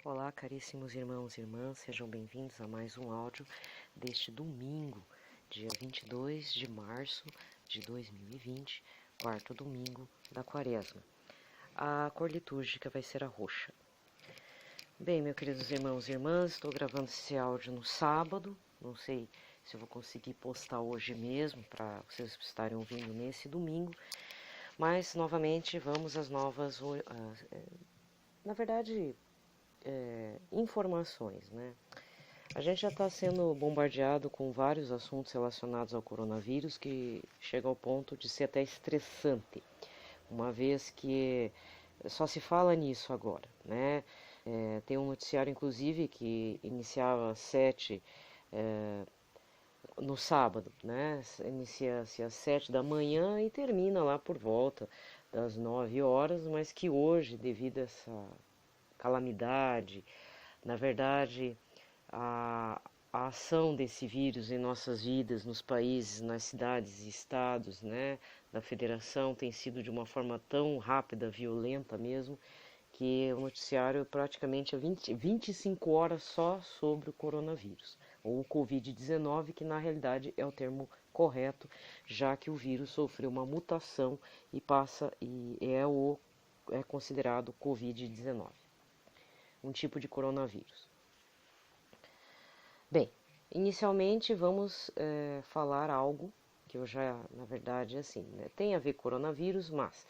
Olá, caríssimos irmãos e irmãs, sejam bem-vindos a mais um áudio deste domingo, dia 22 de março de 2020, quarto domingo da quaresma. A cor litúrgica vai ser a roxa. Bem, meus queridos irmãos e irmãs, estou gravando esse áudio no sábado, não sei se eu vou conseguir postar hoje mesmo para vocês estarem ouvindo nesse domingo, mas novamente vamos às novas, na verdade, informações, né? A gente já está sendo bombardeado com vários assuntos relacionados ao coronavírus que chega ao ponto de ser até estressante, uma vez que só se fala nisso agora, né? Tem um noticiário, inclusive, que iniciava às 7 no sábado, né? Inicia-se às 7 da manhã e termina lá por volta das 9 horas, mas que hoje, devido a essa calamidade, na verdade, a ação desse vírus em nossas vidas, nos países, nas cidades e estados, né, da federação tem sido de uma forma tão rápida, violenta mesmo, que o noticiário praticamente é 25 horas só sobre o coronavírus, ou o Covid-19, que na realidade é o termo correto, já que o vírus sofreu uma mutação e é considerado Covid-19, um tipo de coronavírus. Bem, inicialmente vamos falar algo que eu já, na verdade, assim, né, tem a ver com coronavírus, mas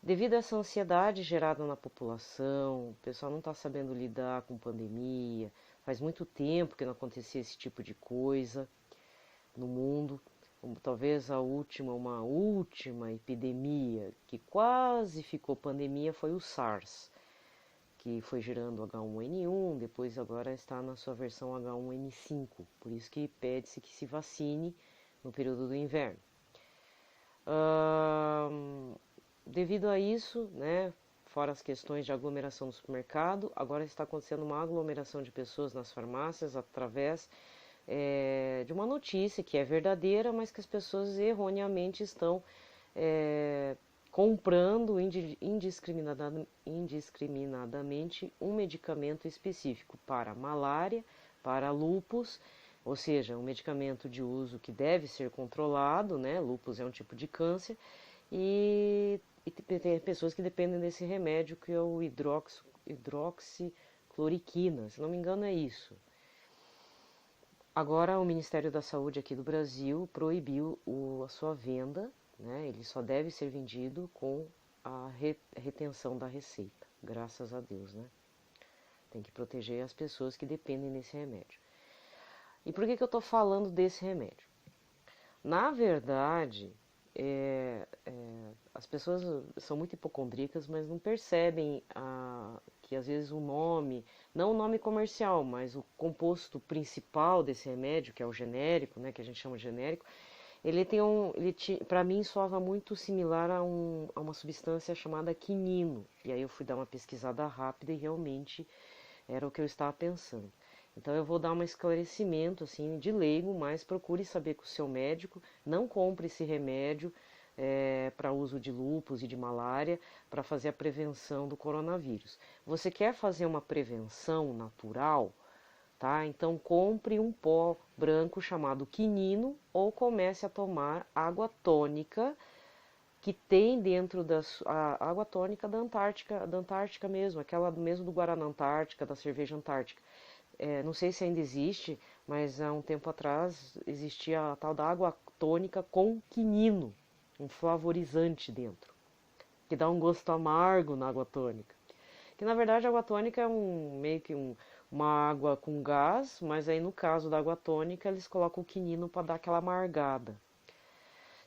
devido a essa ansiedade gerada na população, o pessoal não está sabendo lidar com pandemia, faz muito tempo que não acontecia esse tipo de coisa no mundo. Talvez uma última epidemia que quase ficou pandemia foi o SARS, que foi gerando H1N1, depois agora está na sua versão H1N5, por isso que pede-se que se vacine no período do inverno. Devido a isso, né, fora as questões de aglomeração no supermercado, agora está acontecendo uma aglomeração de pessoas nas farmácias através de uma notícia que é verdadeira, mas que as pessoas erroneamente estão comprando indiscriminadamente um medicamento específico para malária, para lúpus, ou seja, um medicamento de uso que deve ser controlado, né? Lúpus é um tipo de câncer, e tem pessoas que dependem desse remédio que é o hidroxicloroquina, se não me engano é isso. Agora o Ministério da Saúde aqui do Brasil proibiu a sua venda, né? Ele só deve ser vendido com a retenção da receita, graças a Deus, né? Tem que proteger as pessoas que dependem desse remédio. E por que eu estou falando desse remédio? Na verdade, as pessoas são muito hipocondríacas, mas não percebem que às vezes o nome, não o nome comercial, mas o composto principal desse remédio, que é o genérico, né, que a gente chama de genérico, para mim soava muito similar a uma substância chamada quinino. E aí eu fui dar uma pesquisada rápida e realmente era o que eu estava pensando. Então eu vou dar um esclarecimento assim de leigo, mas procure saber com o seu médico, não compre esse remédio para uso de lúpus e de malária para fazer a prevenção do coronavírus. Você quer fazer uma prevenção natural? Tá? Então compre um pó branco chamado quinino ou comece a tomar água tônica que tem dentro a água tônica da Antártica mesmo, aquela mesmo do Guaraná Antártica, da cerveja Antártica. Não sei se ainda existe, mas há um tempo atrás existia a tal da água tônica com quinino, um flavorizante dentro, que dá um gosto amargo na água tônica. Que na verdade a água tônica é meio que uma água com gás, mas aí no caso da água tônica eles colocam o quinino para dar aquela amargada.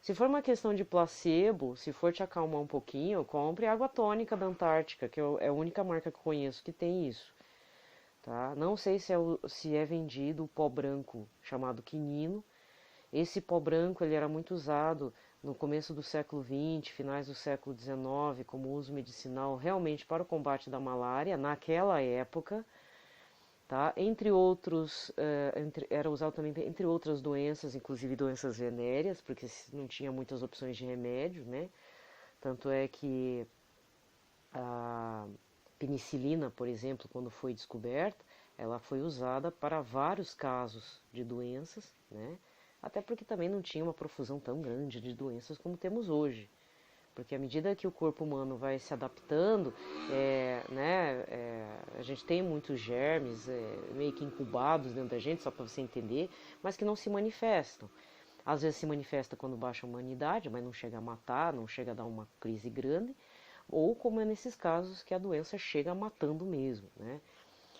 Se for uma questão de placebo, se for te acalmar um pouquinho, compre água tônica da Antártica, que é a única marca que eu conheço que tem isso. Tá? Não sei se é vendido o pó branco chamado quinino. Esse pó branco ele era muito usado no começo do século XX, finais do século XIX, como uso medicinal realmente para o combate da malária, naquela época. Tá? Entre outros, era usado também entre outras doenças, inclusive doenças venéreas, porque não tinha muitas opções de remédio, né? Tanto é que penicilina, por exemplo, quando foi descoberta, ela foi usada para vários casos de doenças, né? Até porque também não tinha uma profusão tão grande de doenças como temos hoje. Porque à medida que o corpo humano vai se adaptando, a gente tem muitos germes meio que incubados dentro da gente, só para você entender, mas que não se manifestam. Às vezes se manifesta quando baixa a humanidade, mas não chega a matar, não chega a dar uma crise grande, ou como é nesses casos que a doença chega matando mesmo, né?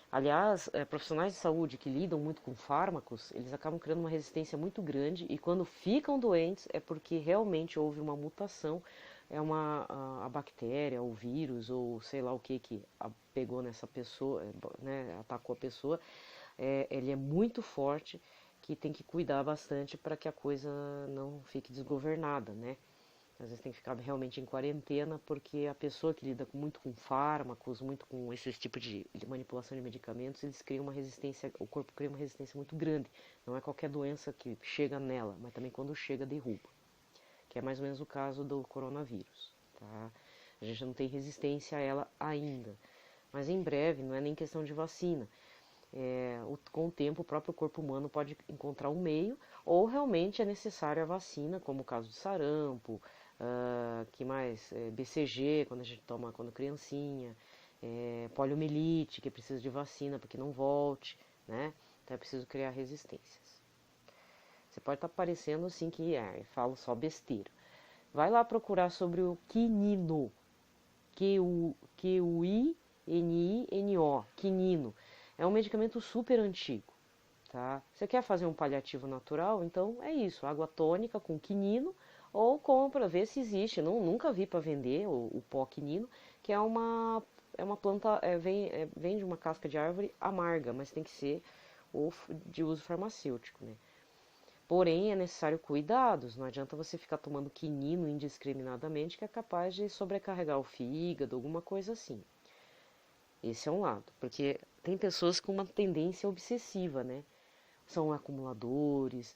Aliás, profissionais de saúde que lidam muito com fármacos, eles acabam criando uma resistência muito grande e quando ficam doentes é porque realmente houve uma mutação, a bactéria, o vírus ou sei lá o que pegou nessa pessoa, né, atacou a pessoa, ele é muito forte que tem que cuidar bastante para que a coisa não fique desgovernada, né? Às vezes tem que ficar realmente em quarentena, porque a pessoa que lida muito com fármacos, muito com esse tipo de manipulação de medicamentos, eles criam uma resistência, o corpo cria uma resistência muito grande. Não é qualquer doença que chega nela, mas também quando chega derruba. Que é mais ou menos o caso do coronavírus, tá? A gente não tem resistência a ela ainda, mas em breve, não é nem questão de vacina. Com o tempo o próprio corpo humano pode encontrar um meio, ou realmente é necessário a vacina, como o caso de sarampo, que mais? BCG, quando a gente toma quando criancinha, poliomielite, que precisa de vacina para que não volte, né? Então é preciso criar resistências. Você pode estar parecendo assim que falo só besteira. Vai lá procurar sobre o quinino, Q-U-I-N-I-N-O, quinino. É um medicamento super antigo, tá? Você quer fazer um paliativo natural? Então é isso, água tônica com quinino, ou compra, vê se existe. Nunca vi para vender o pó quinino, que é uma planta, vem de uma casca de árvore amarga, mas tem que ser de uso farmacêutico, né? Porém, é necessário cuidados, não adianta você ficar tomando quinino indiscriminadamente, que é capaz de sobrecarregar o fígado, alguma coisa assim. Esse é um lado, porque tem pessoas com uma tendência obsessiva, né? São acumuladores,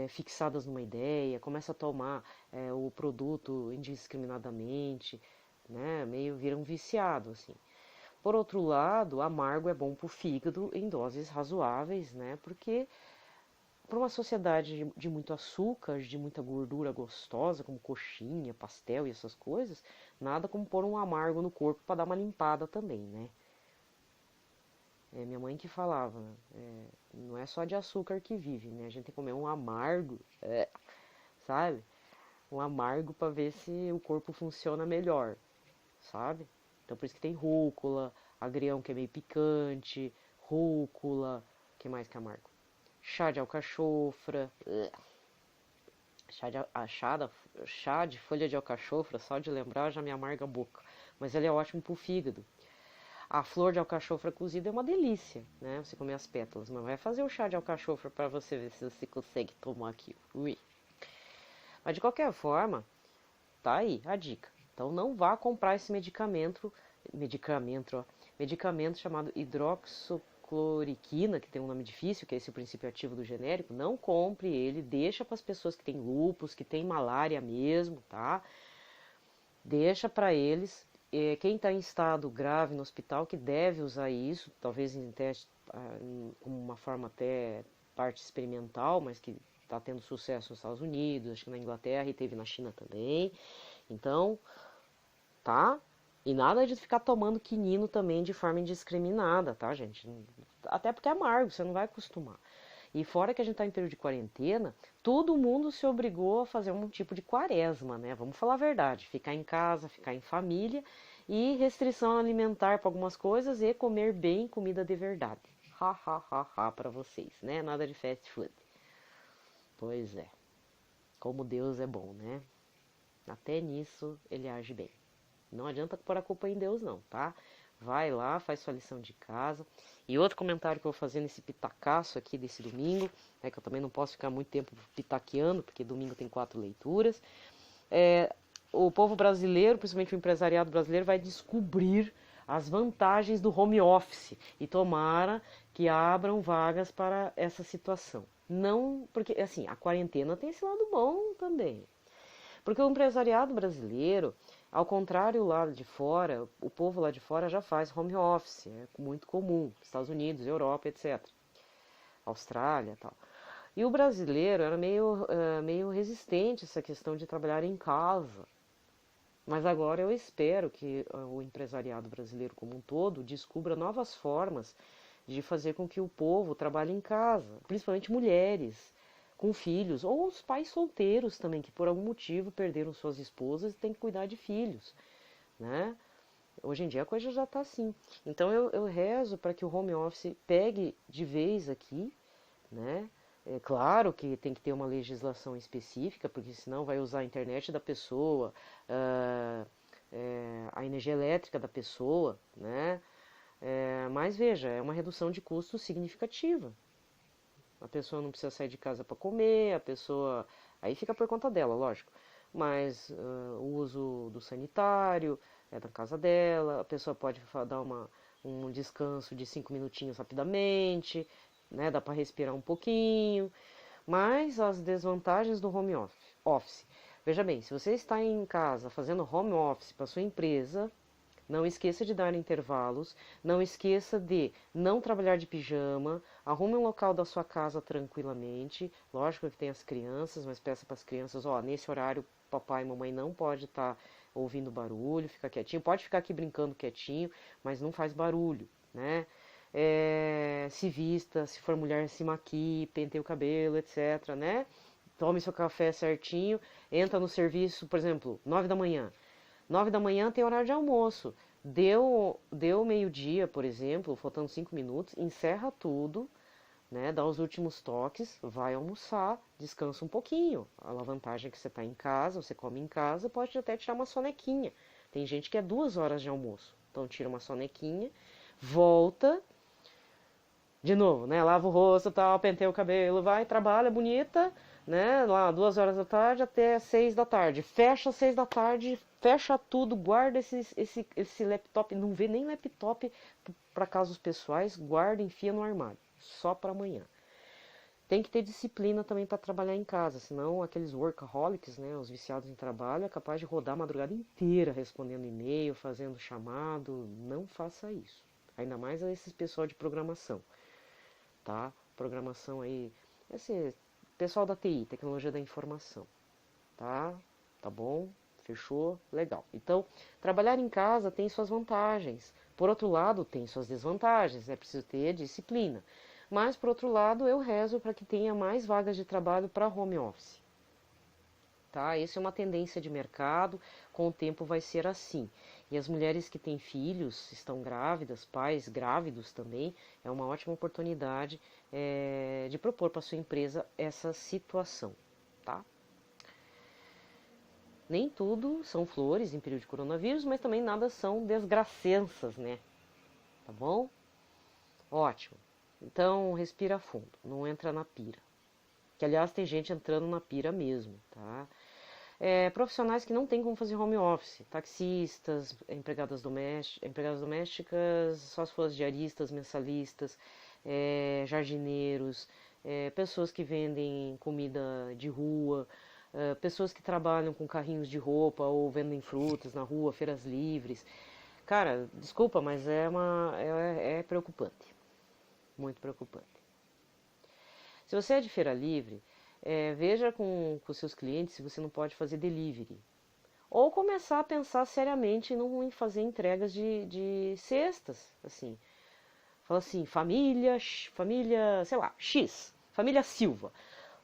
fixadas numa ideia, começa a tomar o produto indiscriminadamente, né? Meio viram viciado, assim. Por outro lado, amargo é bom para o fígado em doses razoáveis, né? Porque para uma sociedade de muito açúcar, de muita gordura gostosa, como coxinha, pastel e essas coisas, nada como pôr um amargo no corpo para dar uma limpada também, né? Minha mãe que falava, não é só de açúcar que vive, né? A gente tem que comer um amargo, sabe? Um amargo para ver se o corpo funciona melhor, sabe? Então por isso que tem rúcula, agrião que é meio picante, rúcula, que mais que é amargo? Chá de alcachofra, chá de folha de alcachofra, só de lembrar já me amarga a boca, mas ele é ótimo pro fígado. A flor de alcachofra cozida é uma delícia, né? Você comer as pétalas, mas vai fazer o chá de alcachofra para você ver se você consegue tomar aquilo. Ui. Mas de qualquer forma, tá aí a dica. Então não vá comprar esse medicamento chamado hidroxicloroquina, que tem um nome difícil, que é esse o princípio ativo do genérico. Não compre ele, deixa para as pessoas que têm lúpus, que têm malária mesmo, tá? Deixa para eles. Quem está em estado grave no hospital que deve usar isso, talvez em teste, como uma forma até parte experimental, mas que está tendo sucesso nos Estados Unidos, acho que na Inglaterra e teve na China também. Então, tá? E nada de ficar tomando quinino também de forma indiscriminada, tá, gente? Até porque é amargo, você não vai acostumar. E fora que a gente está em período de quarentena, todo mundo se obrigou a fazer um tipo de quaresma, né? Vamos falar a verdade, ficar em casa, ficar em família e restrição alimentar para algumas coisas e comer bem comida de verdade. Ha, ha, ha, ha para vocês, né? Nada de fast food. Pois é, como Deus é bom, né? Até nisso ele age bem. Não adianta pôr a culpa em Deus não, tá? Vai lá, faz sua lição de casa. E outro comentário que eu vou fazer nesse pitacaço aqui desse domingo, que eu também não posso ficar muito tempo pitaqueando, porque domingo tem 4 leituras. O povo brasileiro, principalmente o empresariado brasileiro, vai descobrir as vantagens do home office e tomara que abram vagas para essa situação. Não, porque assim, a quarentena tem esse lado bom também. Porque o empresariado brasileiro, Ao contrário, lá de fora, o povo lá de fora já faz home office, é muito comum, Estados Unidos, Europa, etc. Austrália e tal. E o brasileiro era meio resistente a essa questão de trabalhar em casa. Mas agora eu espero que o empresariado brasileiro como um todo descubra novas formas de fazer com que o povo trabalhe em casa, principalmente mulheres com filhos, ou os pais solteiros também, que por algum motivo perderam suas esposas e têm que cuidar de filhos, né? Hoje em dia a coisa já está assim. Então eu rezo para que o home office pegue de vez aqui, né? É claro que tem que ter uma legislação específica, porque senão vai usar a internet da pessoa, ah, a energia elétrica da pessoa, né? Mas veja, é uma redução de custos significativa. A pessoa não precisa sair de casa para comer, a pessoa. Aí fica por conta dela, lógico. Mas o uso do sanitário é da casa dela, a pessoa pode dar um descanso de 5 minutinhos rapidamente, né? Dá para respirar um pouquinho. Mas as desvantagens do home office. Veja bem, se você está em casa fazendo home office para sua empresa, não esqueça de dar intervalos, não esqueça de não trabalhar de pijama, arrume um local da sua casa tranquilamente. Lógico que tem as crianças, mas peça para as crianças, ó, nesse horário papai e mamãe não pode estar ouvindo barulho, fica quietinho, pode ficar aqui brincando quietinho, mas não faz barulho, né? Se vista, se for mulher, se maquie, penteie o cabelo, etc, né? Tome seu café certinho, entra no serviço, por exemplo, 9 da manhã. 9 da manhã tem horário de almoço. Deu meio-dia, por exemplo, faltando 5 minutos, encerra tudo, né? Dá os últimos toques, vai almoçar, descansa um pouquinho. A vantagem é que você está em casa, você come em casa, pode até tirar uma sonequinha. Tem gente que é 2 horas de almoço, então tira uma sonequinha, volta, de novo, né? Lava o rosto, tal, penteia o cabelo, vai, trabalha bonita, né? Lá 2 horas da tarde até 6 da tarde. Fecha às 6 da tarde, fecha tudo, guarda esse laptop, não vê nem laptop para casos pessoais, guarda, enfia no armário, só para amanhã. Tem que ter disciplina também para trabalhar em casa, senão aqueles workaholics, né, os viciados em trabalho, é capaz de rodar a madrugada inteira respondendo e-mail, fazendo chamado. Não faça isso. Ainda mais a esses pessoal de programação, tá? Programação aí, esse pessoal da TI, tecnologia da informação, tá? Tá bom? Fechou? Legal. Então, trabalhar em casa tem suas vantagens. Por outro lado, tem suas desvantagens, é preciso ter disciplina. Mas, por outro lado, eu rezo para que tenha mais vagas de trabalho para home office. Tá? Essa é uma tendência de mercado, com o tempo vai ser assim. E as mulheres que têm filhos, estão grávidas, pais grávidos também, é uma ótima oportunidade de propor para sua empresa essa situação. Tá? Nem tudo são flores em período de coronavírus, mas também nada são desgracenças, né? Tá bom? Ótimo. Então, respira fundo, não entra na pira. Que, aliás, tem gente entrando na pira mesmo, tá? Profissionais que não têm como fazer home office, taxistas, empregadas domésticas, só as suas diaristas, mensalistas, jardineiros, pessoas que vendem comida de rua, pessoas que trabalham com carrinhos de roupa ou vendem frutas na rua, feiras livres. Cara, desculpa, mas é preocupante, muito preocupante. Se você é de feira livre, veja com seus clientes se você não pode fazer delivery. Ou começar a pensar seriamente em fazer entregas de cestas, assim. Fala assim, família, sei lá, X, família Silva.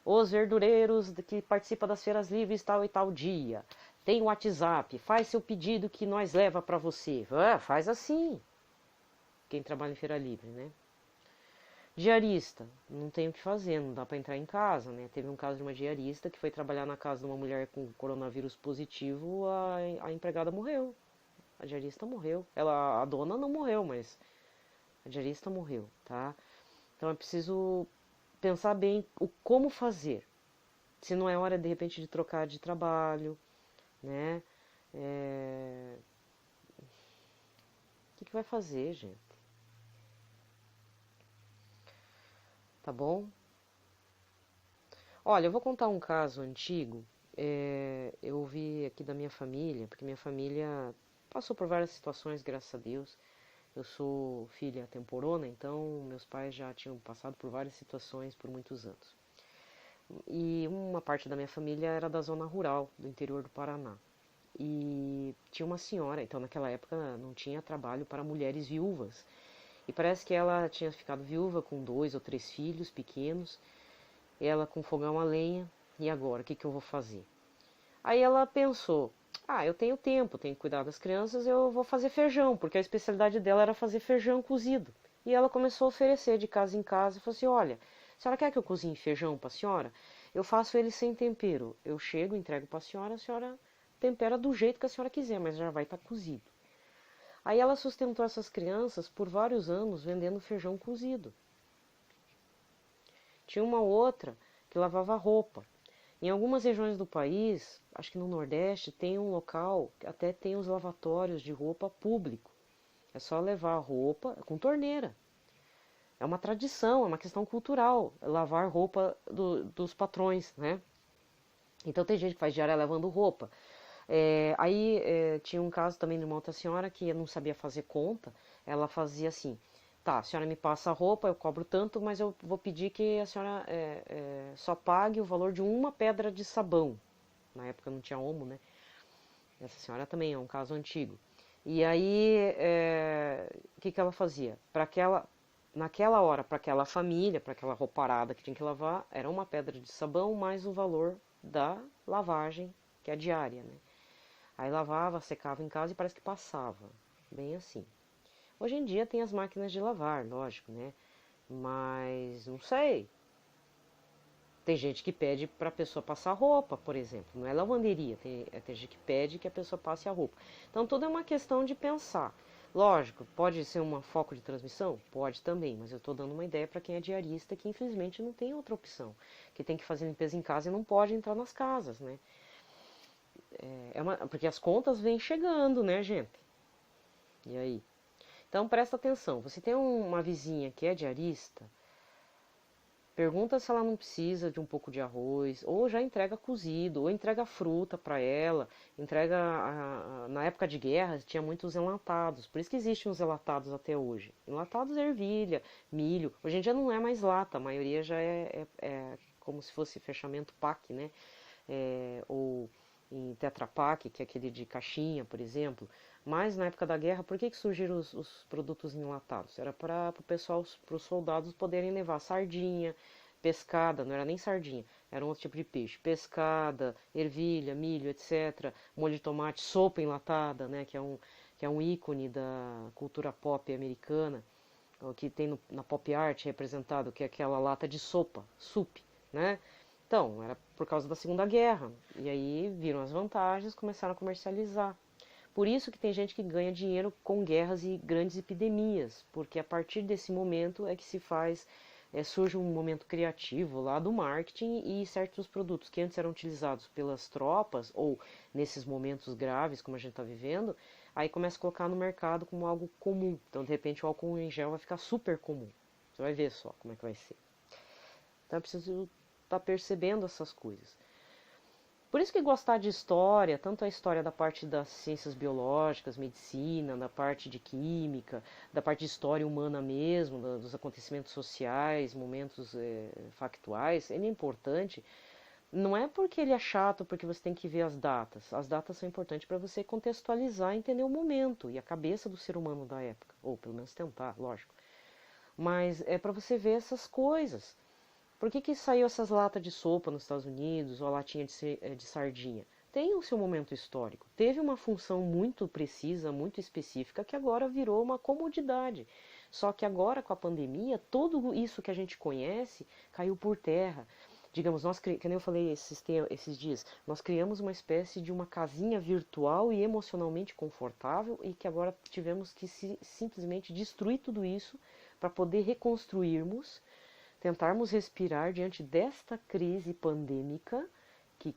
Os verdureiros que participam das feiras livres tal e tal dia. Tem o WhatsApp, faz seu pedido que nós leva para você. Faz assim. Quem trabalha em feira livre, né? Diarista, não tem o que fazer, não dá para entrar em casa, né? Teve um caso de uma diarista que foi trabalhar na casa de uma mulher com coronavírus positivo, a empregada morreu. A diarista morreu. A dona não morreu, mas a diarista morreu, tá? Então é preciso pensar bem como fazer. Se não é hora, de repente, de trocar de trabalho, né? O que vai fazer, gente? Tá bom? Olha, eu vou contar um caso antigo Eu ouvi aqui da minha família, porque minha família passou por várias situações, graças a Deus. Eu sou filha temporona, então meus pais já tinham passado por várias situações por muitos anos. E uma parte da minha família era da zona rural, do interior do Paraná. E tinha uma senhora, então naquela época não tinha trabalho para mulheres viúvas. E parece que ela tinha ficado viúva com 2 ou 3 filhos pequenos, ela com fogão a lenha, e agora, o que que eu vou fazer? Aí ela pensou, eu tenho tempo, tenho que cuidar das crianças, eu vou fazer feijão, porque a especialidade dela era fazer feijão cozido. E ela começou a oferecer de casa em casa, e falou assim, olha, a senhora quer que eu cozinhe feijão para a senhora? Eu faço ele sem tempero. Eu chego, entrego para a senhora tempera do jeito que a senhora quiser, mas já vai estar cozido. Aí ela sustentou essas crianças por vários anos vendendo feijão cozido. Tinha uma outra que lavava roupa. Em algumas regiões do país, acho que no Nordeste, tem um local que até tem os lavatórios de roupa público. É só levar a roupa com torneira. É uma tradição, é uma questão cultural, lavar roupa dos patrões, né? Então tem gente que faz diária lavando roupa. Tinha um caso também de uma outra senhora que não sabia fazer conta. Ela fazia assim: tá, a senhora me passa a roupa, eu cobro tanto, mas eu vou pedir que a senhora só pague o valor de uma pedra de sabão. Na época não tinha Omo, né? Essa senhora também é um caso antigo. E aí, o que que ela fazia? Naquela hora, para aquela família, para aquela rouparada que tinha que lavar, era uma pedra de sabão mais o valor da lavagem, que é a diária, né? Aí lavava, secava em casa e parece que passava. Bem assim. Hoje em dia tem as máquinas de lavar, lógico, né? Mas não sei. Tem gente que pede para a pessoa passar roupa, por exemplo. Não é lavanderia. Tem gente que pede que a pessoa passe a roupa. Então tudo é uma questão de pensar. Lógico, pode ser um foco de transmissão? Pode também, mas eu estou dando uma ideia para quem é diarista que infelizmente não tem outra opção. Que tem que fazer limpeza em casa e não pode entrar nas casas, né? Porque as contas vêm chegando, né, gente? E aí? Então presta atenção. Você tem uma vizinha que é diarista, pergunta se ela não precisa de um pouco de arroz, ou já entrega cozido, ou entrega fruta para ela, entrega na época de guerra tinha muitos enlatados, por isso que existem os enlatados até hoje. Enlatados é ervilha, milho. Hoje em dia não é mais lata, a maioria já é como se fosse fechamento PAC, né? Ou em Tetra Pak, que é aquele de caixinha, por exemplo. Mas na época da guerra, por que surgiram os produtos enlatados? Era para o pessoal, para os soldados poderem levar sardinha, pescada, não era nem sardinha, era um outro tipo de peixe. Pescada, ervilha, milho, etc. Molho de tomate, sopa enlatada, né, que é um ícone da cultura pop americana, o que tem na pop art representado, que é aquela lata de sopa, soup, né? Então, era por causa da Segunda Guerra. E aí viram as vantagens, começaram a comercializar. Por isso que tem gente que ganha dinheiro com guerras e grandes epidemias, porque a partir desse momento é que se faz, surge um momento criativo lá do marketing e certos produtos que antes eram utilizados pelas tropas ou nesses momentos graves como a gente está vivendo, aí começa a colocar no mercado como algo comum. Então, de repente, o álcool em gel vai ficar super comum. Você vai ver só como é que vai ser. Então, é preciso estar percebendo essas coisas. Por isso que gostar de história, tanto a história da parte das ciências biológicas, medicina, da parte de química, da parte de história humana mesmo, dos acontecimentos sociais, momentos factuais, ele é importante. Não é porque ele é chato, porque você tem que ver as datas. As datas são importantes para você contextualizar e entender o momento e a cabeça do ser humano da época. Ou pelo menos tentar, lógico. Mas é para você ver essas coisas. Por que que saiu essas latas de sopa nos Estados Unidos ou a latinha de sardinha? Tem o seu momento histórico. Teve uma função muito precisa, muito específica, que agora virou uma comodidade. Só que agora, com a pandemia, tudo isso que a gente conhece caiu por terra. Digamos, que nem eu falei esses dias, nós criamos uma espécie de uma casinha virtual e emocionalmente confortável e que agora tivemos que simplesmente destruir tudo isso para poder reconstruirmos, tentarmos respirar diante desta crise pandêmica, que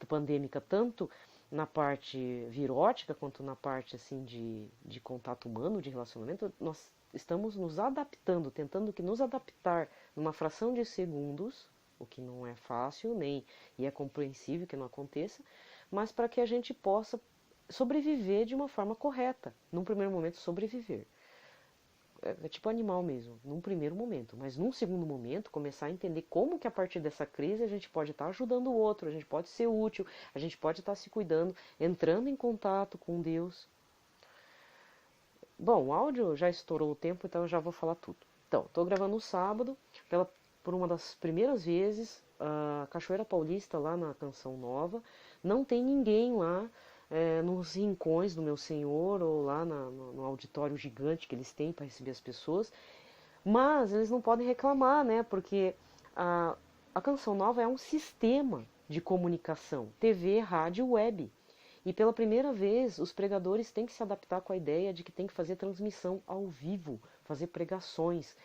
pandêmica tanto na parte virótica quanto na parte assim de contato humano, de relacionamento. Nós estamos nos adaptando, tentando que nos adaptar numa fração de segundos, o que não é fácil, nem e é compreensível que não aconteça, mas para que a gente possa sobreviver de uma forma correta. Num primeiro momento, sobreviver. É tipo animal mesmo, num primeiro momento. Mas num segundo momento, começar a entender como que a partir dessa crise a gente pode estar ajudando o outro, a gente pode ser útil, a gente pode estar se cuidando, entrando em contato com Deus. Bom, o áudio já estourou o tempo, então eu já vou falar tudo. Então, estou gravando no sábado, por uma das primeiras vezes, a Cachoeira Paulista, lá na Canção Nova. Não tem ninguém lá nos rincões do Meu Senhor, ou lá no auditório gigante que eles têm para receber as pessoas. Mas eles não podem reclamar, né? Porque a Canção Nova é um sistema de comunicação, TV, rádio, web. E pela primeira vez, os pregadores têm que se adaptar com a ideia de que tem que fazer transmissão ao vivo, fazer pregações,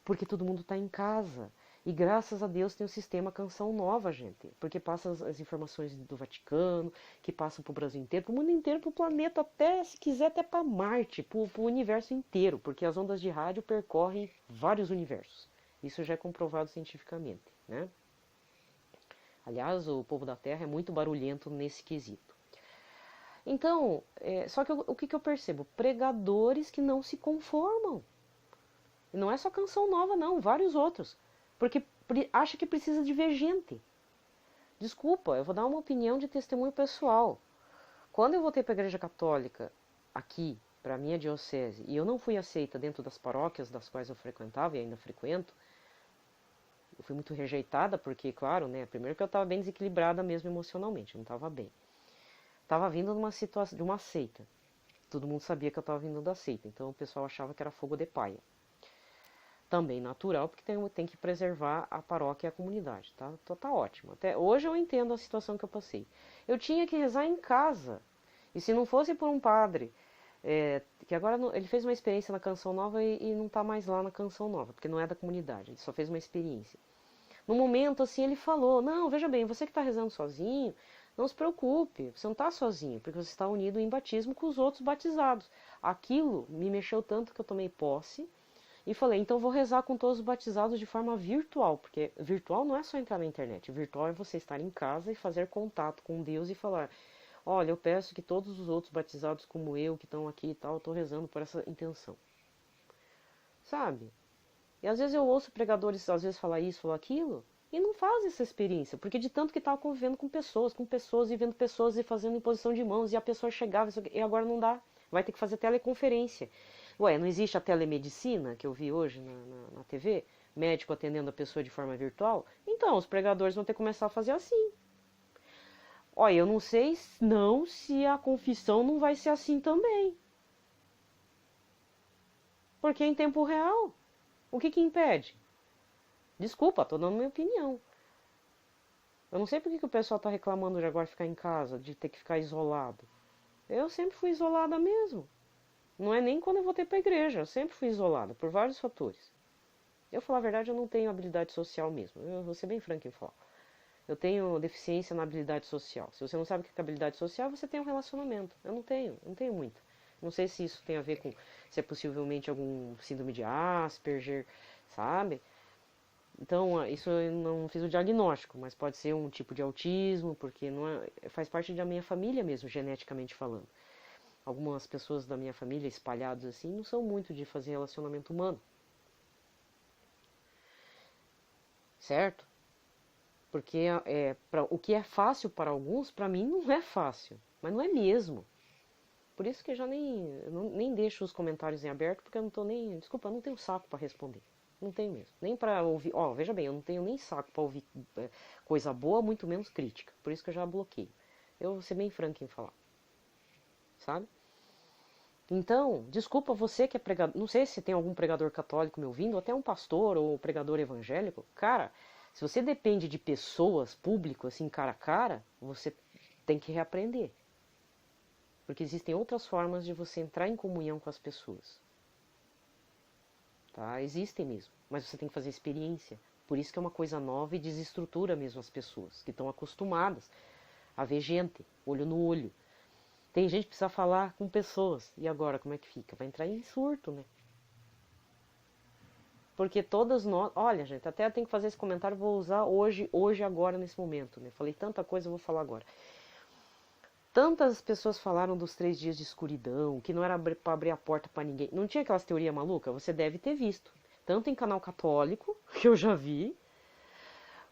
porque todo mundo está em casa. E graças a Deus tem o sistema Canção Nova, gente, porque passa as informações do Vaticano, que passam para o Brasil inteiro, para o mundo inteiro, para o planeta, até, se quiser, até para Marte, para o universo inteiro, porque as ondas de rádio percorrem vários universos. Isso já é comprovado cientificamente, né? Aliás, o povo da Terra é muito barulhento nesse quesito. Então, só que o que eu percebo? Pregadores que não se conformam. E não é só Canção Nova, não, vários outros. Porque acha que precisa de ver gente. Desculpa, eu vou dar uma opinião de testemunho pessoal. Quando eu voltei para a Igreja Católica, aqui, para a minha diocese, e eu não fui aceita dentro das paróquias das quais eu frequentava e ainda frequento, eu fui muito rejeitada, porque, claro, né, primeiro que eu estava bem desequilibrada mesmo emocionalmente, eu não estava bem. Estava vindo de uma situação, de uma seita. Todo mundo sabia que eu estava vindo da seita, então o pessoal achava que era fogo de paia. Também natural, porque tem que preservar a paróquia e a comunidade, tá? Então tá ótimo. Até hoje eu entendo a situação que eu passei. Eu tinha que rezar em casa. E se não fosse por um padre, que agora ele fez uma experiência na Canção Nova e não está mais lá na Canção Nova, porque não é da comunidade, ele só fez uma experiência. No momento, assim, ele falou, não, veja bem, você que está rezando sozinho, não se preocupe, você não está sozinho, porque você está unido em batismo com os outros batizados. Aquilo me mexeu tanto que eu tomei posse e falei, então vou rezar com todos os batizados de forma virtual, porque virtual não é só entrar na internet, virtual é você estar em casa e fazer contato com Deus e falar, olha, eu peço que todos os outros batizados como eu, que estão aqui e tal, estou rezando por essa intenção. Sabe? E às vezes eu ouço pregadores, às vezes, falar isso ou aquilo, e não fazem essa experiência, porque de tanto que estava convivendo com pessoas, e vendo pessoas e fazendo imposição de mãos, e a pessoa chegava, e agora não dá, vai ter que fazer teleconferência. Ué, não existe a telemedicina, que eu vi hoje na TV? Médico atendendo a pessoa de forma virtual? Então, os pregadores vão ter que começar a fazer assim. Olha, eu não sei não se a confissão não vai ser assim também. Porque em tempo real, o que impede? Desculpa, tô dando minha opinião. Eu não sei por que o pessoal tá reclamando de agora ficar em casa, de ter que ficar isolado. Eu sempre fui isolada mesmo. Não é nem quando eu voltei para a igreja, eu sempre fui isolada, por vários fatores. Eu, falar a verdade, eu não tenho habilidade social mesmo. Eu vou ser bem franco em falar. Eu tenho deficiência na habilidade social. Se você não sabe o que é habilidade social, você tem um relacionamento. Eu não tenho muito. Não sei se isso tem a ver com, se é possivelmente algum síndrome de Asperger, sabe? Então, isso eu não fiz o diagnóstico, mas pode ser um tipo de autismo, porque não faz parte da minha família mesmo, geneticamente falando. Algumas pessoas da minha família espalhadas assim não são muito de fazer relacionamento humano. Certo? Porque o que é fácil para alguns, para mim não é fácil. Mas não é mesmo. Por isso que eu já nem deixo os comentários em aberto, porque eu não tô nem... Desculpa, eu não tenho saco para responder. Não tenho mesmo. Nem para ouvir... Ó, veja bem, eu não tenho nem saco para ouvir coisa boa, muito menos crítica. Por isso que eu já bloqueio. Eu vou ser bem franco em falar. Sabe? Então, desculpa você que é pregador, não sei se tem algum pregador católico me ouvindo, ou até um pastor ou pregador evangélico. Cara, se você depende de pessoas, público, assim, cara a cara, você tem que reaprender. Porque existem outras formas de você entrar em comunhão com as pessoas. Tá? Existem mesmo, mas você tem que fazer experiência. Por isso que é uma coisa nova e desestrutura mesmo as pessoas, que estão acostumadas a ver gente, olho no olho. Tem gente que precisa falar com pessoas. E agora, como é que fica? Vai entrar em surto, né? Porque todas nós, olha, gente, até eu tenho que fazer esse comentário, vou usar hoje, agora, nesse momento, né? Falei tanta coisa, eu vou falar agora. Tantas pessoas falaram dos 3 dias de escuridão, que não era para abrir a porta para ninguém. Não tinha aquelas teorias malucas? Você deve ter visto. Tanto em canal católico, que eu já vi,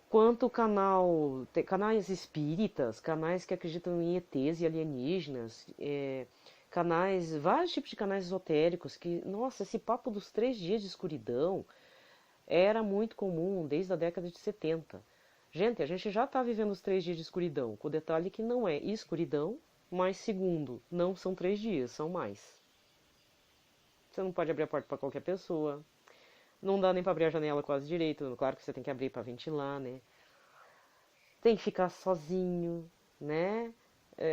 quanto canais espíritas, canais que acreditam em ETs e alienígenas, canais, vários tipos de canais esotéricos, que, nossa, esse papo dos 3 dias de escuridão era muito comum desde a década de 70. Gente, a gente já está vivendo os 3 dias de escuridão, com o detalhe que não é escuridão, mas segundo, não são 3 dias, são mais. Você não pode abrir a porta para qualquer pessoa, não dá nem para abrir a janela quase direito, claro que você tem que abrir para ventilar, né? Tem que ficar sozinho, né?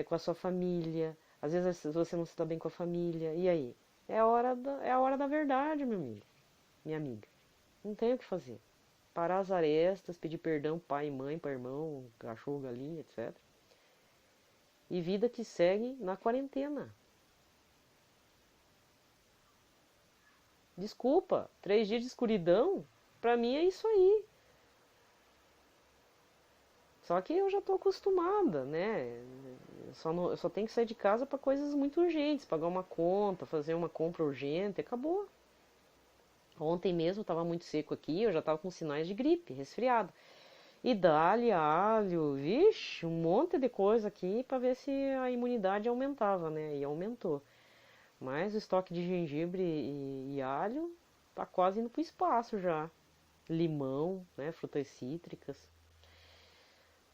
Com a sua família. Às vezes você não se dá bem com a família. E aí? É a hora da verdade, meu amigo, minha amiga. Não tem o que fazer. Parar as arestas, pedir perdão pai e mãe, para irmão, cachorro, galinha, etc. E vida que segue na quarentena. Desculpa, 3 dias de escuridão, pra mim é isso aí. Só que eu já tô acostumada, né? Eu só tenho que sair de casa para coisas muito urgentes, pagar uma conta, fazer uma compra urgente, acabou. Ontem mesmo estava muito seco aqui, eu já estava com sinais de gripe, resfriado. E dá-lhe alho, vixe, um monte de coisa aqui para ver se a imunidade aumentava, né? E aumentou. Mas o estoque de gengibre e alho tá quase indo pro espaço já. Limão, né? Frutas cítricas,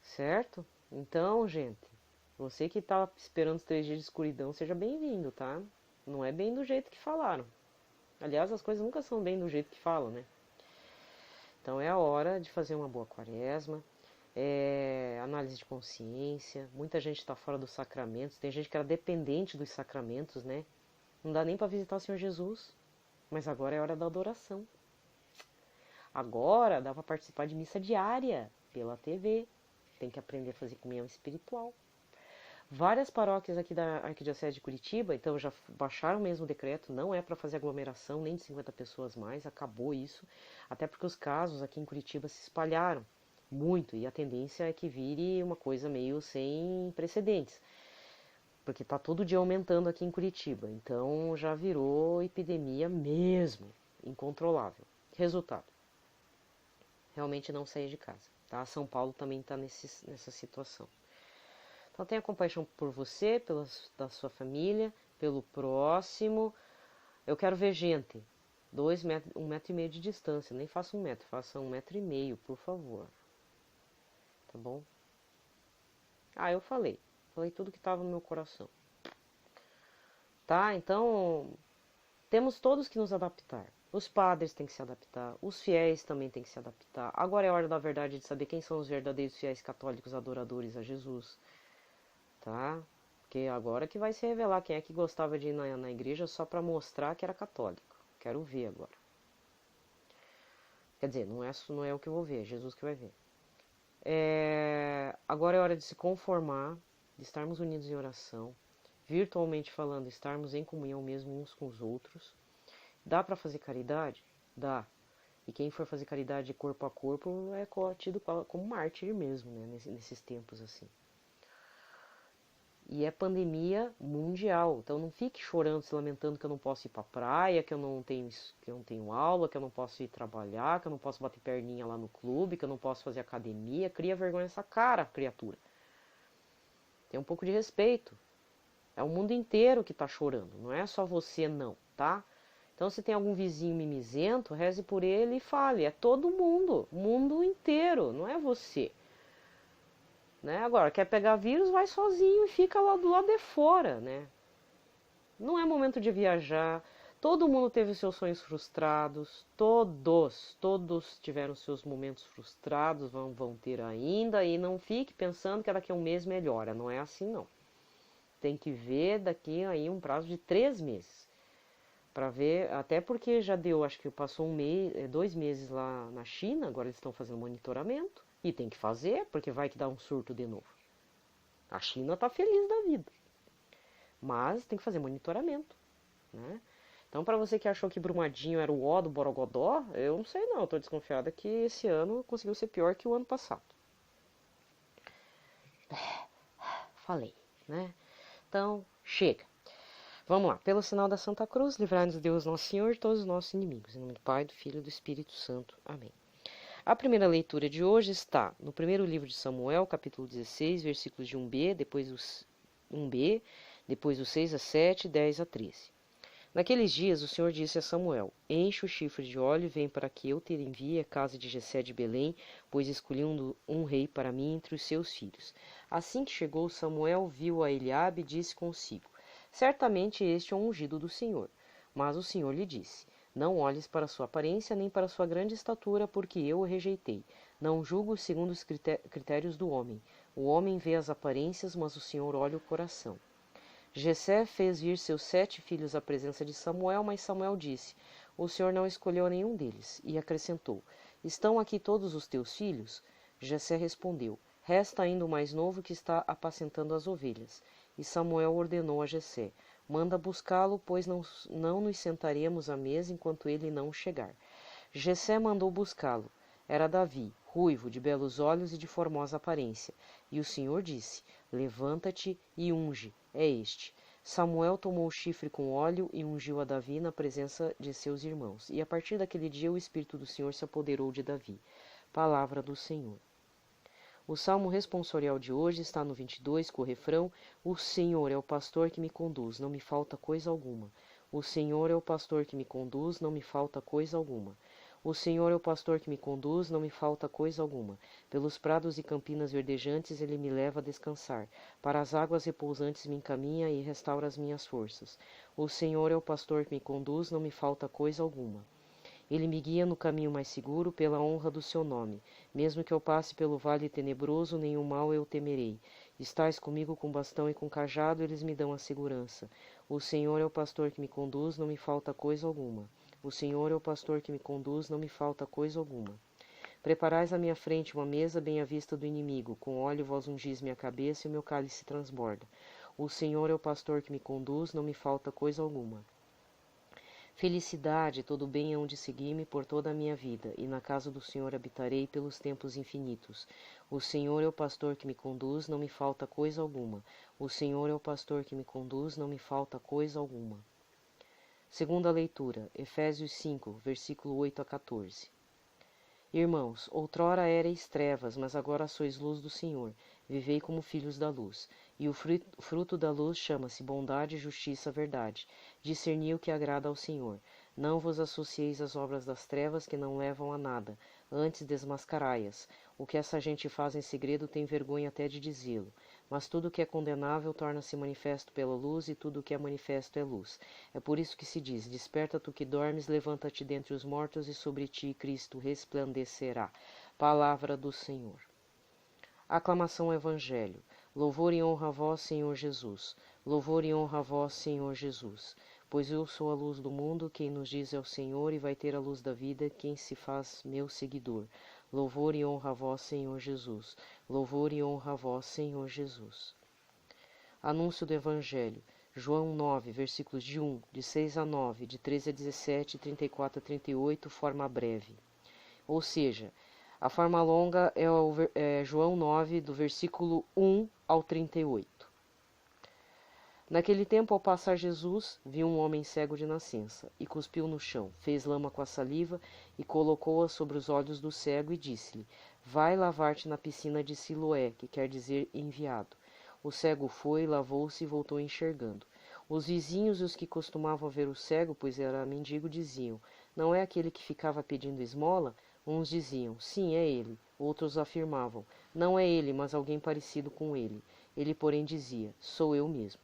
certo? Então, gente, você que tá esperando os 3 dias de escuridão, seja bem-vindo, tá? Não é bem do jeito que falaram. Aliás, as coisas nunca são bem do jeito que falam, né? Então é a hora de fazer uma boa quaresma, análise de consciência. Muita gente está fora dos sacramentos, tem gente que era dependente dos sacramentos, né? Não dá nem para visitar o Senhor Jesus, mas agora é hora da adoração. Agora dá para participar de missa diária pela TV, tem que aprender a fazer comunhão espiritual. Várias paróquias aqui da Arquidiocese de Curitiba, então já baixaram mesmo o decreto, não é para fazer aglomeração nem de 50 pessoas mais, acabou isso, até porque os casos aqui em Curitiba se espalharam muito e a tendência é que vire uma coisa meio sem precedentes, porque está todo dia aumentando aqui em Curitiba, então já virou epidemia mesmo, incontrolável. Resultado, realmente não sair de casa, tá? São Paulo também está nessa situação. Então tenha compaixão por você, da sua família, pelo próximo. Eu quero ver gente. 1,5 metro de distância. Nem faça 1 metro, faça 1,5 metro, por favor. Tá bom? Ah, eu falei. Falei tudo que estava no meu coração. Tá? Então, temos todos que nos adaptar. Os padres têm que se adaptar, os fiéis também têm que se adaptar. Agora é a hora da verdade de saber quem são os verdadeiros fiéis católicos adoradores a Jesus. Tá? Porque agora que vai se revelar quem é que gostava de ir na igreja só para mostrar que era católico. Quero ver agora. Quer dizer, não é o que eu vou ver, é Jesus que vai ver. Agora é hora de se conformar, de estarmos unidos em oração, virtualmente falando, estarmos em comunhão mesmo uns com os outros. Dá para fazer caridade? Dá. E quem for fazer caridade corpo a corpo é tido como mártir mesmo, né? Nesses tempos assim. E é pandemia mundial, então não fique chorando, se lamentando que eu não posso ir pra praia, que eu não tenho aula, que eu não posso ir trabalhar, que eu não posso bater perninha lá no clube, que eu não posso fazer academia. Cria vergonha nessa cara, criatura. Tem um pouco de respeito. É o mundo inteiro que tá chorando, não é só você não, tá? Então se tem algum vizinho mimizento, reze por ele e fale. É todo mundo, mundo inteiro, não é você. Né? Agora, quer pegar vírus, vai sozinho e fica lá do lado de fora, né? Não é momento de viajar. Todo mundo teve seus sonhos frustrados. Todos tiveram seus momentos frustrados, vão ter ainda. E não fique pensando que daqui a um mês melhora. Não é assim, não. Tem que ver daqui aí um prazo de 3 meses. Para ver, até porque já deu, acho que passou 2 meses lá na China, agora eles estão fazendo monitoramento. E tem que fazer, porque vai que dá um surto de novo. A China está feliz da vida. Mas tem que fazer monitoramento, né? Então, para você que achou que Brumadinho era o ó do Borogodó, eu não sei não, estou desconfiada que esse ano conseguiu ser pior que o ano passado. Falei, né? Então, chega. Vamos lá. Pelo sinal da Santa Cruz, livrai-nos Deus Nosso Senhor de todos os nossos inimigos. Em nome do Pai, do Filho e do Espírito Santo. Amém. A primeira leitura de hoje está no primeiro livro de Samuel, capítulo 16, versículos de 1b, depois os 1b, depois os 6 a 7, 10 a 13. Naqueles dias o Senhor disse a Samuel: Enche o chifre de óleo e vem para que eu te envie à casa de Jessé de Belém, pois escolhi um rei para mim entre os seus filhos. Assim que chegou Samuel, viu a Eliabe e disse consigo: Certamente este é um ungido do Senhor. Mas o Senhor lhe disse: Não olhes para sua aparência nem para sua grande estatura, porque eu o rejeitei. Não julgo segundo os critérios do homem. O homem vê as aparências, mas o Senhor olha o coração. Jessé fez vir seus 7 filhos à presença de Samuel, mas Samuel disse: O Senhor não escolheu nenhum deles. E acrescentou: Estão aqui todos os teus filhos? Jessé respondeu: Resta ainda o mais novo que está apacentando as ovelhas. E Samuel ordenou a Jessé: Manda buscá-lo, pois não nos sentaremos à mesa enquanto ele não chegar. Jessé mandou buscá-lo. Era Davi, ruivo, de belos olhos e de formosa aparência. E o Senhor disse: Levanta-te e unge. É este. Samuel tomou o chifre com óleo e ungiu a Davi na presença de seus irmãos. E a partir daquele dia o Espírito do Senhor se apoderou de Davi. Palavra do Senhor. O salmo responsorial de hoje está no 22, com o refrão: O Senhor é o pastor que me conduz, não me falta coisa alguma. O Senhor é o pastor que me conduz, não me falta coisa alguma. O Senhor é o pastor que me conduz, não me falta coisa alguma. Pelos prados e campinas verdejantes ele me leva a descansar. Para as águas repousantes me encaminha e restaura as minhas forças. O Senhor é o pastor que me conduz, não me falta coisa alguma. Ele me guia no caminho mais seguro, pela honra do seu nome. Mesmo que eu passe pelo vale tenebroso, nenhum mal eu temerei. Estais comigo com bastão e com cajado, eles me dão a segurança. O Senhor é o pastor que me conduz, não me falta coisa alguma. O Senhor é o pastor que me conduz, não me falta coisa alguma. Preparais à minha frente uma mesa bem à vista do inimigo. Com óleo vós ungis minha cabeça e o meu cálice transborda. O Senhor é o pastor que me conduz, não me falta coisa alguma. Felicidade, todo bem hão de seguir-me por toda a minha vida, e na casa do Senhor habitarei pelos tempos infinitos. O Senhor é o pastor que me conduz, não me falta coisa alguma. O Senhor é o pastor que me conduz, não me falta coisa alguma. Segunda leitura, Efésios 5, versículo 8 a 14. Irmãos, outrora éreis trevas, mas agora sois luz do Senhor. Vivei como filhos da luz. E o fruto da luz chama-se bondade, justiça, verdade. Discerni o que agrada ao Senhor. Não vos associeis às obras das trevas que não levam a nada. Antes desmascarai-as. O que essa gente faz em segredo tem vergonha até de dizê-lo. Mas tudo o que é condenável torna-se manifesto pela luz, e tudo o que é manifesto é luz. É por isso que se diz: Desperta tu que dormes, levanta-te dentre os mortos, e sobre ti Cristo resplandecerá. Palavra do Senhor. Aclamação ao Evangelho. Louvor e honra a vós, Senhor Jesus. Louvor e honra a vós, Senhor Jesus. Pois eu sou a luz do mundo, quem nos diz é o Senhor, e vai ter a luz da vida quem se faz meu seguidor. Louvor e honra a vós, Senhor Jesus. Louvor e honra a vós, Senhor Jesus. Anúncio do Evangelho. João 9, versículos de 1, de 6 a 9, de 13 a 17, 34 a 38, forma breve. Ou seja, a forma longa é João 9, do versículo 1 ao 38. Naquele tempo, ao passar Jesus, viu um homem cego de nascença, e cuspiu no chão, fez lama com a saliva, e colocou-a sobre os olhos do cego, e disse-lhe: Vai lavar-te na piscina de Siloé, que quer dizer enviado. O cego foi, lavou-se e voltou enxergando. Os vizinhos e os que costumavam ver o cego, pois era mendigo, diziam: Não é aquele que ficava pedindo esmola? Uns diziam: Sim, é ele. Outros afirmavam: Não é ele, mas alguém parecido com ele. Ele, porém, dizia: Sou eu mesmo.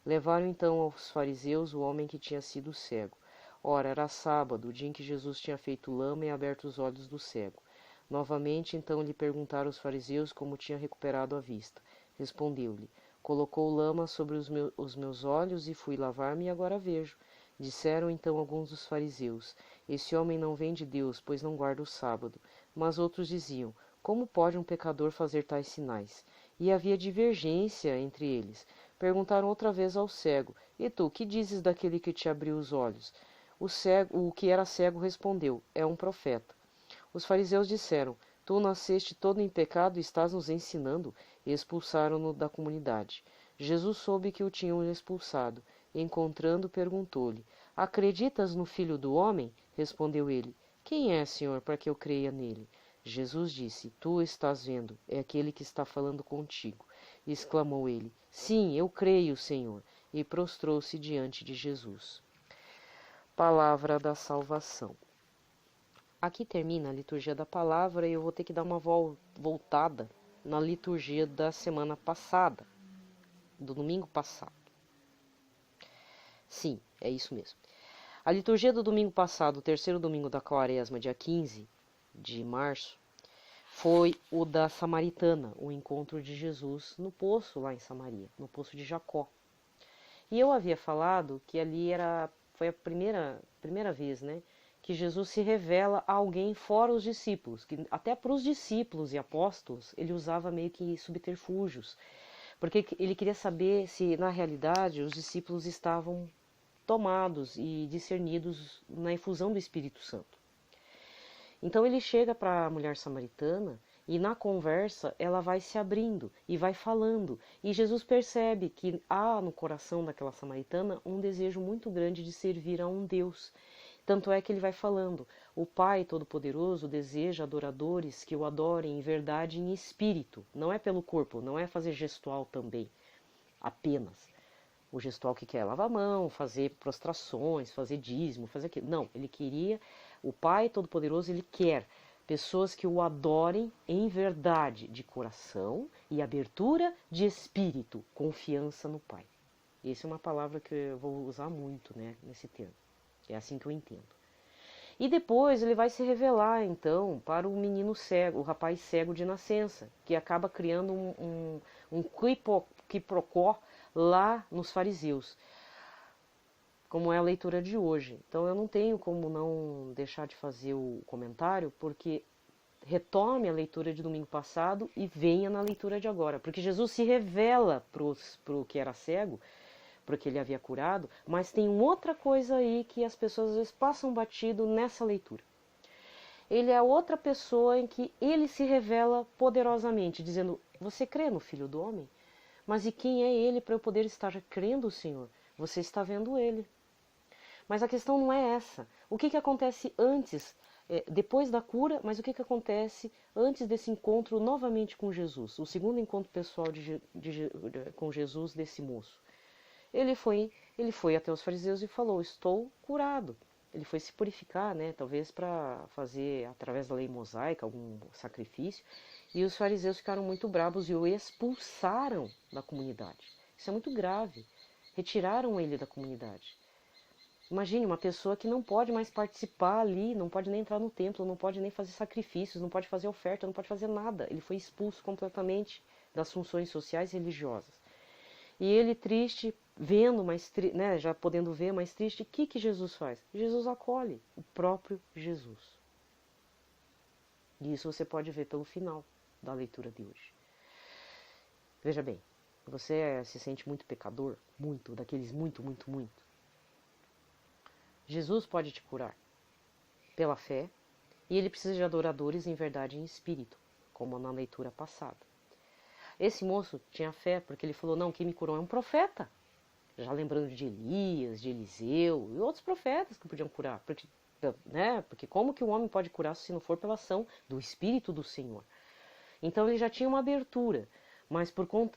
Levaram então aos fariseus o homem que tinha sido cego. Ora, era sábado, o dia em que Jesus tinha feito lama e aberto os olhos do cego. Novamente, então, lhe perguntaram os fariseus como tinha recuperado a vista. Respondeu-lhe: Colocou lama sobre os meus olhos e fui lavar-me e agora vejo. Disseram então alguns dos fariseus: Esse homem não vem de Deus, pois não guarda o sábado. Mas outros diziam: Como pode um pecador fazer tais sinais? E havia divergência entre eles, Perguntaram outra vez ao cego: E tu, que dizes daquele que te abriu os olhos? O que era cego respondeu: É um profeta. Os fariseus disseram: Tu nasceste todo em pecado e estás nos ensinando? E expulsaram-no da comunidade. Jesus soube que o tinham expulsado. Encontrando, perguntou-lhe: Acreditas no Filho do Homem? Respondeu ele: Quem é, Senhor, para que eu creia nele? Jesus disse: Tu estás vendo, é aquele que está falando contigo. Exclamou ele: Sim, eu creio, Senhor. E prostrou-se diante de Jesus. Palavra da salvação. Aqui termina a liturgia da palavra e eu vou ter que dar uma voltada na liturgia da semana passada, do domingo passado. Sim, é isso mesmo. A liturgia do domingo passado, o terceiro domingo da Quaresma, dia 15 de março, foi o da Samaritana, o encontro de Jesus no poço lá em Samaria, no poço de Jacó. E eu havia falado que ali foi a primeira vez, né, que Jesus se revela a alguém fora os discípulos, que até para os discípulos e apóstolos ele usava meio que subterfúgios, porque ele queria saber se na realidade os discípulos estavam tomados e discernidos na efusão do Espírito Santo. Então ele chega para a mulher samaritana e na conversa ela vai se abrindo e vai falando. E Jesus percebe que há no coração daquela samaritana um desejo muito grande de servir a um Deus. Tanto é que ele vai falando: o Pai Todo-Poderoso deseja adoradores que o adorem em verdade e em espírito. Não é pelo corpo, não é fazer gestual também, apenas. O gestual que quer lavar a mão, fazer prostrações, fazer dízimo, fazer aquilo. Não, ele queria, o Pai Todo-Poderoso, ele quer pessoas que o adorem em verdade, de coração e abertura de espírito, confiança no Pai. Essa é uma palavra que eu vou usar muito, né, nesse termo. É assim que eu entendo. E depois ele vai se revelar, então, para o menino cego, o rapaz cego de nascença, que acaba criando um quiprocó lá nos fariseus, como é a leitura de hoje. Então eu não tenho como não deixar de fazer o comentário, porque retome a leitura de domingo passado e venha na leitura de agora, porque Jesus se revela para o que era cego, porque ele havia curado, mas tem outra coisa aí que as pessoas às vezes passam batido nessa leitura. Ele é outra pessoa em que ele se revela poderosamente, dizendo: Você crê no Filho do Homem? Mas e quem é ele para eu poder estar crendo, Senhor? Você está vendo ele. Mas a questão não é essa. O que acontece antes, depois da cura, mas o que acontece antes desse encontro novamente com Jesus? O segundo encontro pessoal com Jesus desse moço. Ele foi até os fariseus e falou: Estou curado. Ele foi se purificar, né? Talvez para fazer, através da lei mosaica, algum sacrifício. E os fariseus ficaram muito bravos e o expulsaram da comunidade. Isso é muito grave. Retiraram ele da comunidade. Imagine uma pessoa que não pode mais participar ali, não pode nem entrar no templo, não pode nem fazer sacrifícios, não pode fazer oferta, não pode fazer nada. Ele foi expulso completamente das funções sociais e religiosas. E ele triste, vendo, né, já podendo ver, mais triste, o que Jesus faz? Jesus acolhe o próprio Jesus. E isso você pode ver pelo final da leitura de hoje. Veja bem, você se sente muito pecador? Muito, daqueles muito, muito, muito. Jesus pode te curar pela fé e ele precisa de adoradores em verdade e em espírito, como na leitura passada. Esse moço tinha fé porque ele falou: não, quem me curou é um profeta. Já lembrando de Elias, de Eliseu e outros profetas que podiam curar. Porque como que o homem pode curar se não for pela ação do Espírito do Senhor? Então ele já tinha uma abertura,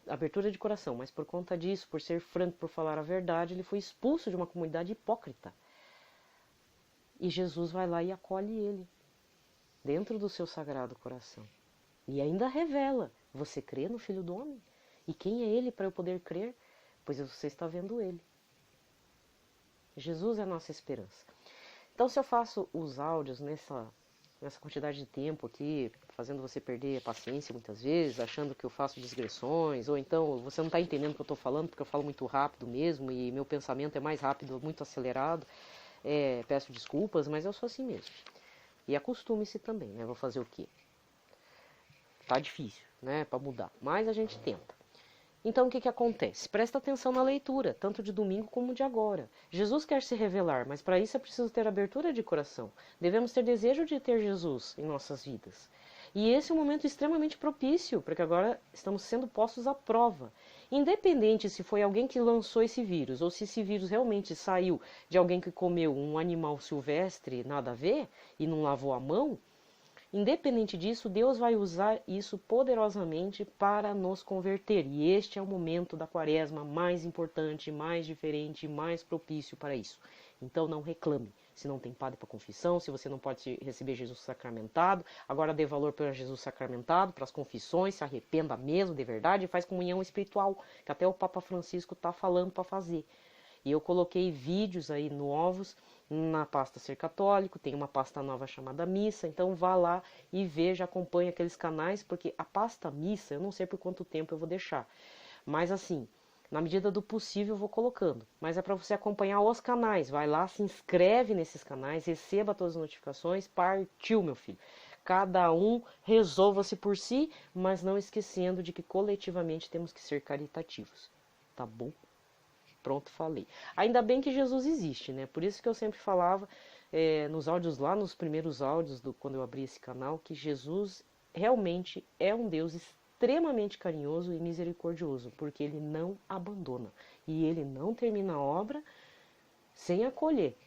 abertura de coração, mas por conta disso, por ser franco, por falar a verdade, ele foi expulso de uma comunidade hipócrita. E Jesus vai lá e acolhe ele, dentro do seu sagrado coração. E ainda revela: você crê no Filho do Homem? E quem é ele para eu poder crer? Pois você está vendo ele. Jesus é a nossa esperança. Então, se eu faço os áudios nessa quantidade de tempo aqui, fazendo você perder a paciência muitas vezes, achando que eu faço digressões, ou então você não está entendendo o que eu estou falando, porque eu falo muito rápido mesmo, e meu pensamento é mais rápido, muito acelerado, peço desculpas, mas eu sou assim mesmo. E acostume-se também, né? Vou fazer o quê? Tá difícil, né, para mudar, mas a gente tenta. Então, o que acontece? Presta atenção na leitura, tanto de domingo como de agora. Jesus quer se revelar, mas para isso é preciso ter abertura de coração. Devemos ter desejo de ter Jesus em nossas vidas. E esse é um momento extremamente propício, porque agora estamos sendo postos à prova. Independente se foi alguém que lançou esse vírus, ou se esse vírus realmente saiu de alguém que comeu um animal silvestre, nada a ver, e não lavou a mão, independente disso, Deus vai usar isso poderosamente para nos converter. E este é o momento da quaresma mais importante, mais diferente, mais propício para isso. Então não reclame. Se não tem padre para confissão, se você não pode receber Jesus sacramentado, agora dê valor para Jesus sacramentado, para as confissões, se arrependa mesmo de verdade e faz comunhão espiritual, que até o Papa Francisco está falando para fazer. E eu coloquei vídeos aí novos na pasta Ser Católico, tem uma pasta nova chamada Missa, então vá lá e veja, acompanhe aqueles canais, porque a pasta Missa, eu não sei por quanto tempo eu vou deixar, mas assim, na medida do possível eu vou colocando, mas é para você acompanhar os canais, vai lá, se inscreve nesses canais, receba todas as notificações, partiu, meu filho. Cada um resolva-se por si, mas não esquecendo de que coletivamente temos que ser caritativos, tá bom? Pronto, falei. Ainda bem que Jesus existe, né? Por isso que eu sempre falava nos áudios lá, nos primeiros áudios, quando eu abri esse canal, que Jesus realmente é um Deus extremamente carinhoso e misericordioso, porque ele não abandona. E ele não termina a obra sem acolher.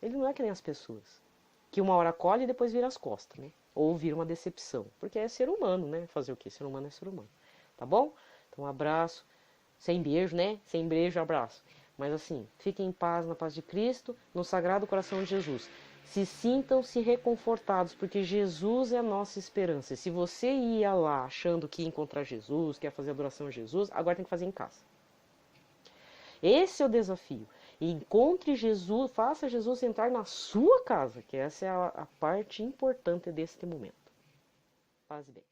Ele não é que nem as pessoas, que uma hora acolhe e depois vira as costas, né? Ou vira uma decepção, porque é ser humano, né? Fazer o quê? Ser humano é ser humano. Tá bom? Então, um abraço. Sem beijo, né? Sem beijo, abraço. Mas assim, fiquem em paz, na paz de Cristo, no Sagrado Coração de Jesus. Se sintam-se reconfortados, porque Jesus é a nossa esperança. E se você ia lá achando que ia encontrar Jesus, que ia fazer adoração a Jesus, agora tem que fazer em casa. Esse é o desafio. E encontre Jesus, faça Jesus entrar na sua casa, que essa é a parte importante deste momento. Paz e bem.